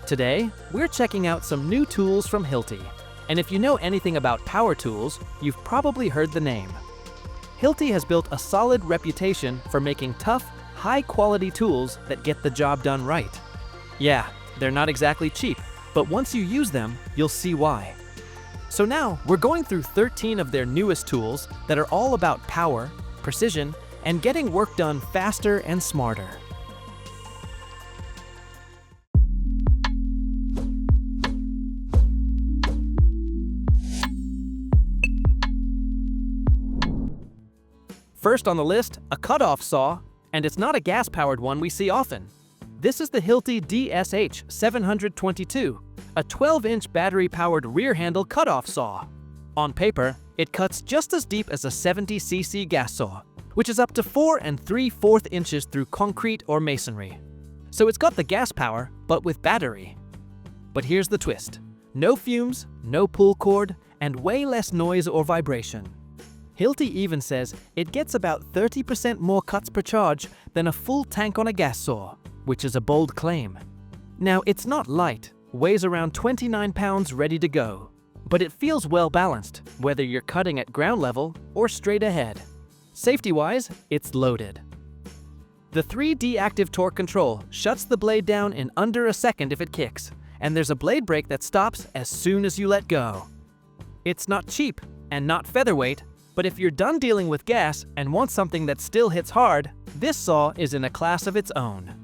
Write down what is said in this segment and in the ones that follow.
Today, we're checking out some new tools from Hilti. And if you know anything about power tools, you've probably heard the name. Hilti has built a solid reputation for making tough, high-quality tools that get the job done right. Yeah, they're not exactly cheap, but once you use them, you'll see why. So now, we're going through 13 of their newest tools that are all about power, precision, and getting work done faster and smarter. First on the list, a cutoff saw, and it's not a gas-powered one we see often. This is the Hilti DSH 722, a 12-inch battery-powered rear-handle cutoff saw. On paper, it cuts just as deep as a 70cc gas saw, which is up to 4 3/4 inches through concrete or masonry. So it's got the gas power, but with battery. But here's the twist. No fumes, no pull cord, and way less noise or vibration. Hilti even says it gets about 30% more cuts per charge than a full tank on a gas saw, which is a bold claim. Now, it's not light, weighs around 29 pounds ready to go, but it feels well balanced, whether you're cutting at ground level or straight ahead. Safety-wise, it's loaded. The 3D active torque control shuts the blade down in under a second if it kicks, and there's a blade brake that stops as soon as you let go. It's not cheap and not featherweight, but if you're done dealing with gas and want something that still hits hard, this saw is in a class of its own.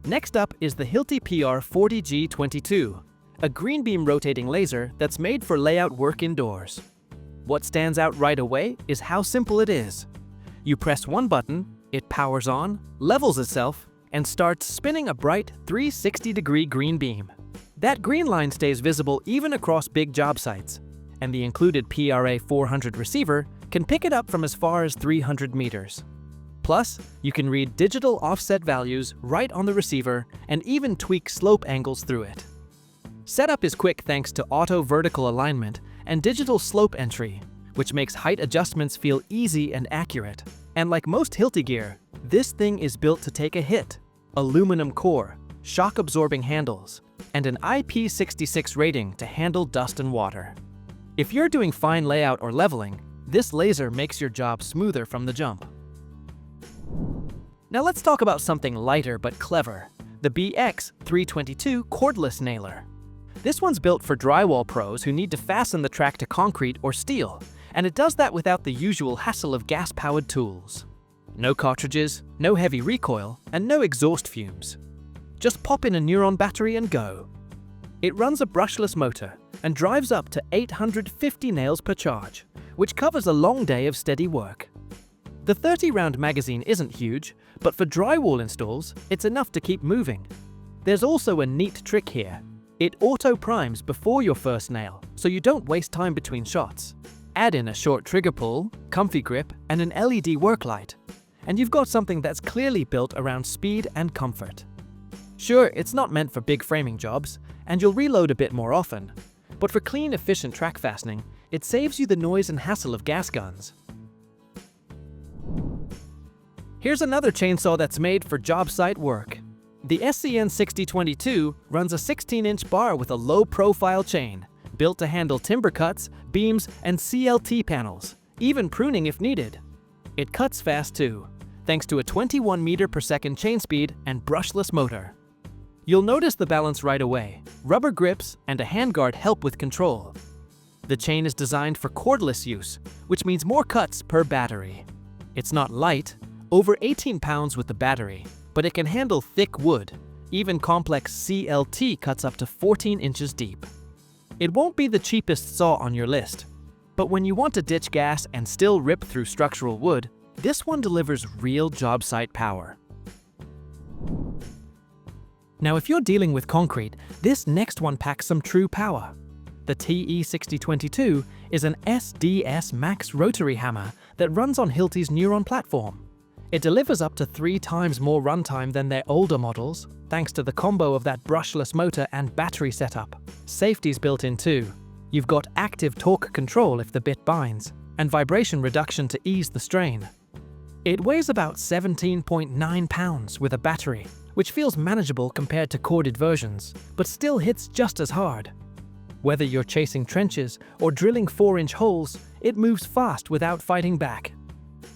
Next up is the Hilti PR40G22, a green beam rotating laser that's made for layout work indoors. What stands out right away is how simple it is. You press one button, it powers on, levels itself, and starts spinning a bright 360-degree green beam. That green line stays visible even across big job sites, and the included PRA400 receiver can pick it up from as far as 300 meters. Plus, you can read digital offset values right on the receiver and even tweak slope angles through it. Setup is quick thanks to auto vertical alignment and digital slope entry, which makes height adjustments feel easy and accurate. And like most Hilti gear, this thing is built to take a hit. Aluminum core, shock-absorbing handles, and an IP66 rating to handle dust and water. If you're doing fine layout or leveling, this laser makes your job smoother from the jump. Now let's talk about something lighter but clever, the BX322 cordless nailer. This one's built for drywall pros who need to fasten the track to concrete or steel, and it does that without the usual hassle of gas-powered tools. No cartridges, no heavy recoil, and no exhaust fumes. Just pop in a Neuron battery and go. It runs a brushless motor and drives up to 850 nails per charge, which covers a long day of steady work. The 30-round magazine isn't huge, but for drywall installs, it's enough to keep moving. There's also a neat trick here. It auto-primes before your first nail, so you don't waste time between shots. Add in a short trigger pull, comfy grip, and an LED work light, and you've got something that's clearly built around speed and comfort. Sure, it's not meant for big framing jobs, and you'll reload a bit more often, but for clean, efficient track fastening, it saves you the noise and hassle of gas guns. Here's another chainsaw that's made for job site work. The SCN6022 runs a 16-inch bar with a low-profile chain, built to handle timber cuts, beams, and CLT panels, even pruning if needed. It cuts fast too, thanks to a 21 meter per second chain speed and brushless motor. You'll notice the balance right away. Rubber grips and a handguard help with control. The chain is designed for cordless use, which means more cuts per battery. It's not light, over 18 pounds with the battery, but it can handle thick wood. Even complex CLT cuts up to 14 inches deep. It won't be the cheapest saw on your list, but when you want to ditch gas and still rip through structural wood, this one delivers real job site power. Now, if you're dealing with concrete, this next one packs some true power. The TE6022 is an SDS Max rotary hammer that runs on Hilti's Neuron platform. It delivers up to 3 times more runtime than their older models, thanks to the combo of that brushless motor and battery setup. Safety's built in too. You've got active torque control if the bit binds, and vibration reduction to ease the strain. It weighs about 17.9 pounds with a battery, which feels manageable compared to corded versions, but still hits just as hard. Whether you're chasing trenches or drilling 4-inch holes, it moves fast without fighting back.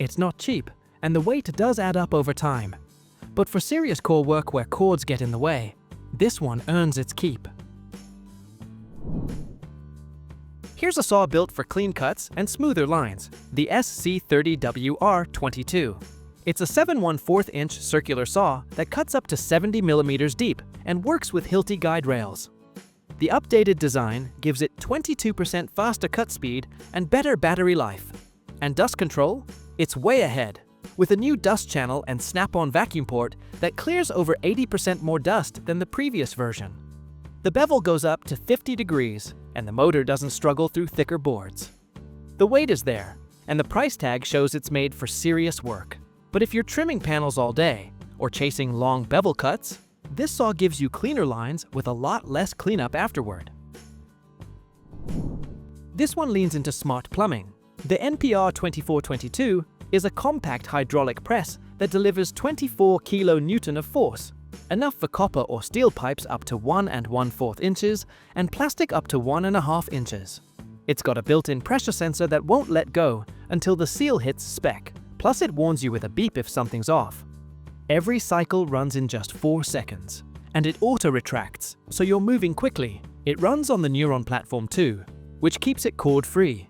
It's not cheap, and the weight does add up over time. But for serious core work where cords get in the way, this one earns its keep. Here's a saw built for clean cuts and smoother lines, the SC30WR22. It's a 7/1/4-inch circular saw that cuts up to 70 millimeters deep and works with Hilti guide rails. The updated design gives it 22% faster cut speed and better battery life. And dust control? It's way ahead, with a new dust channel and snap-on vacuum port that clears over 80% more dust than the previous version. The bevel goes up to 50 degrees, and the motor doesn't struggle through thicker boards. The weight is there, and the price tag shows it's made for serious work. But if you're trimming panels all day, or chasing long bevel cuts, this saw gives you cleaner lines with a lot less cleanup afterward. This one leans into smart plumbing. The NPR 2422 is a compact hydraulic press that delivers 24 kN of force, enough for copper or steel pipes up to 1 1/4 inches and plastic up to 1.5 inches. It's got a built-in pressure sensor that won't let go until the seal hits spec, plus it warns you with a beep if something's off. Every cycle runs in just 4 seconds, and it auto-retracts, so you're moving quickly. It runs on the Neuron platform too, which keeps it cord-free.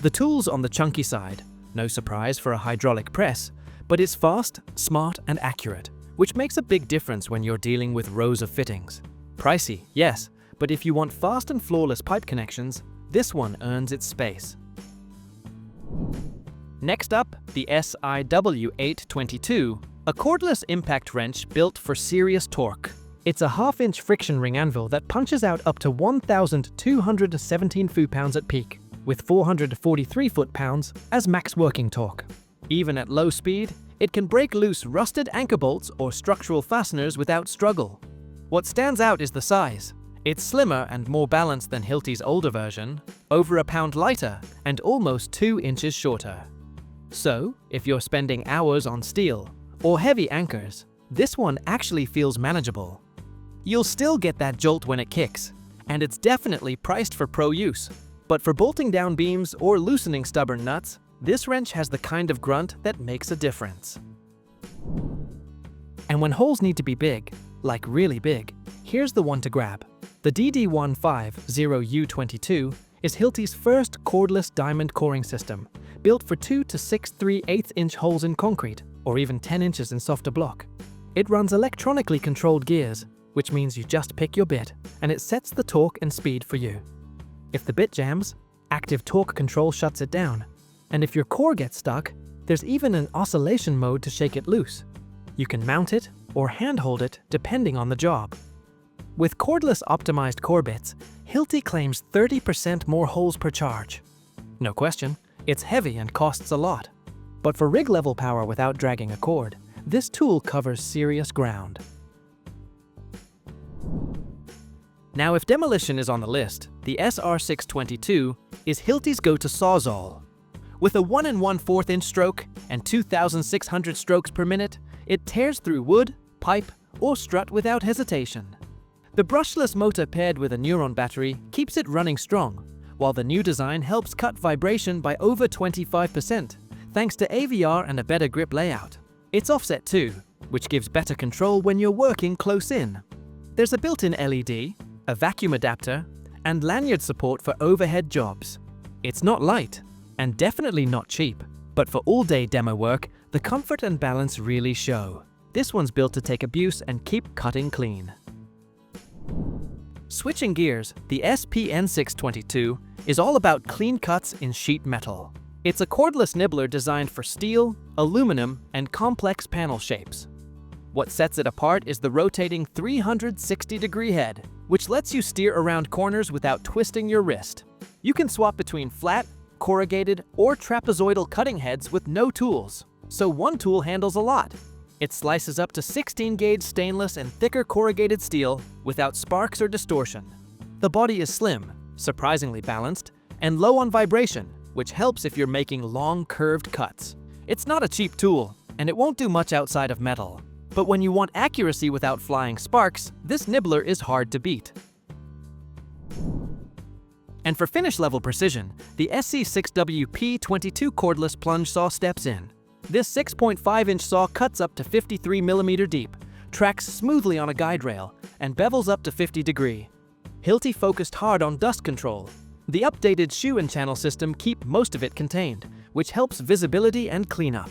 The tool's on the chunky side, no surprise for a hydraulic press, but it's fast, smart, and accurate, which makes a big difference when you're dealing with rows of fittings. Pricey, yes, but if you want fast and flawless pipe connections, this one earns its space. Next up, the SIW822, a cordless impact wrench built for serious torque. It's a 1/2-inch friction ring anvil that punches out up to 1,217 foot-pounds at peak, with 443 foot-pounds as max working torque. Even at low speed, it can break loose rusted anchor bolts or structural fasteners without struggle. What stands out is the size. It's slimmer and more balanced than Hilti's older version, over a pound lighter and almost 2 inches shorter. So, if you're spending hours on steel or heavy anchors, this one actually feels manageable. You'll still get that jolt when it kicks, and it's definitely priced for pro use. But for bolting down beams or loosening stubborn nuts, this wrench has the kind of grunt that makes a difference. And when holes need to be big, like really big, here's the one to grab. The DD150U22 is Hilti's first cordless diamond coring system, built for 2 to 6 3/8-inch holes in concrete, or even 10 inches in softer block. It runs electronically controlled gears, which means you just pick your bit, and it sets the torque and speed for you. If the bit jams, active torque control shuts it down. And if your core gets stuck, there's even an oscillation mode to shake it loose. You can mount it or handhold it depending on the job. With cordless optimized core bits, Hilti claims 30% more holes per charge. No question, it's heavy and costs a lot. But for rig-level power without dragging a cord, this tool covers serious ground. Now, if demolition is on the list, the SR622 is Hilti's go-to sawzall. With a 1 1/4-inch stroke and 2,600 strokes per minute, it tears through wood, pipe, or strut without hesitation. The brushless motor paired with a Neuron battery keeps it running strong, while the new design helps cut vibration by over 25%, thanks to AVR and a better grip layout. It's offset too, which gives better control when you're working close in. There's a built-in LED, a vacuum adapter, and lanyard support for overhead jobs. It's not light, and definitely not cheap, but for all-day demo work, the comfort and balance really show. This one's built to take abuse and keep cutting clean. Switching gears, the SPN622 is all about clean cuts in sheet metal. It's a cordless nibbler designed for steel, aluminum, and complex panel shapes. What sets it apart is the rotating 360-degree head, which lets you steer around corners without twisting your wrist. You can swap between flat, corrugated, or trapezoidal cutting heads with no tools, so one tool handles a lot. It slices up to 16-gauge stainless and thicker corrugated steel without sparks or distortion. The body is slim, surprisingly balanced, and low on vibration, which helps if you're making long, curved cuts. It's not a cheap tool, and it won't do much outside of metal. But when you want accuracy without flying sparks, this nibbler is hard to beat. And for finish-level precision, the SC6WP22 cordless plunge saw steps in. This 6.5-inch saw cuts up to 53 mm deep, tracks smoothly on a guide rail, and bevels up to 50 degrees. Hilti focused hard on dust control. The updated shoe and channel system keep most of it contained, which helps visibility and cleanup.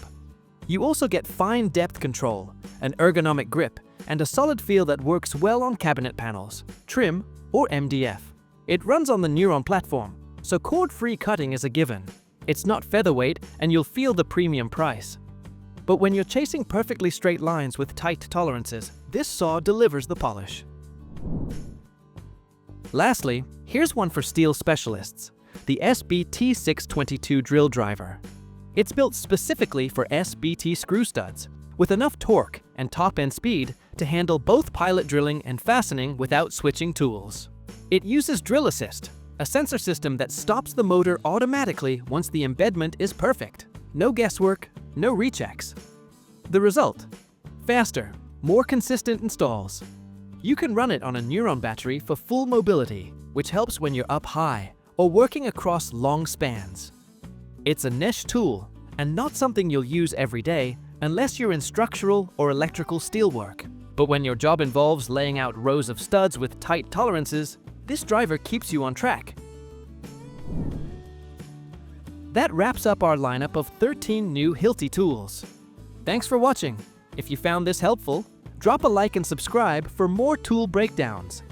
You also get fine depth control, an ergonomic grip, and a solid feel that works well on cabinet panels, trim, or MDF. It runs on the Neuron platform, so cord-free cutting is a given. It's not featherweight, and you'll feel the premium price. But when you're chasing perfectly straight lines with tight tolerances, this saw delivers the polish. Lastly, here's one for steel specialists, the SBT622 drill driver. It's built specifically for SBT screw studs, with enough torque and top-end speed to handle both pilot drilling and fastening without switching tools. It uses Drill Assist, a sensor system that stops the motor automatically once the embedment is perfect. No guesswork, no rechecks. The result? Faster, more consistent installs. You can run it on a Neuron battery for full mobility, which helps when you're up high or working across long spans. It's a niche tool and not something you'll use every day unless you're in structural or electrical steelwork. But when your job involves laying out rows of studs with tight tolerances, this driver keeps you on track. That wraps up our lineup of 13 new Hilti tools. Thanks for watching. If you found this helpful, drop a like and subscribe for more tool breakdowns.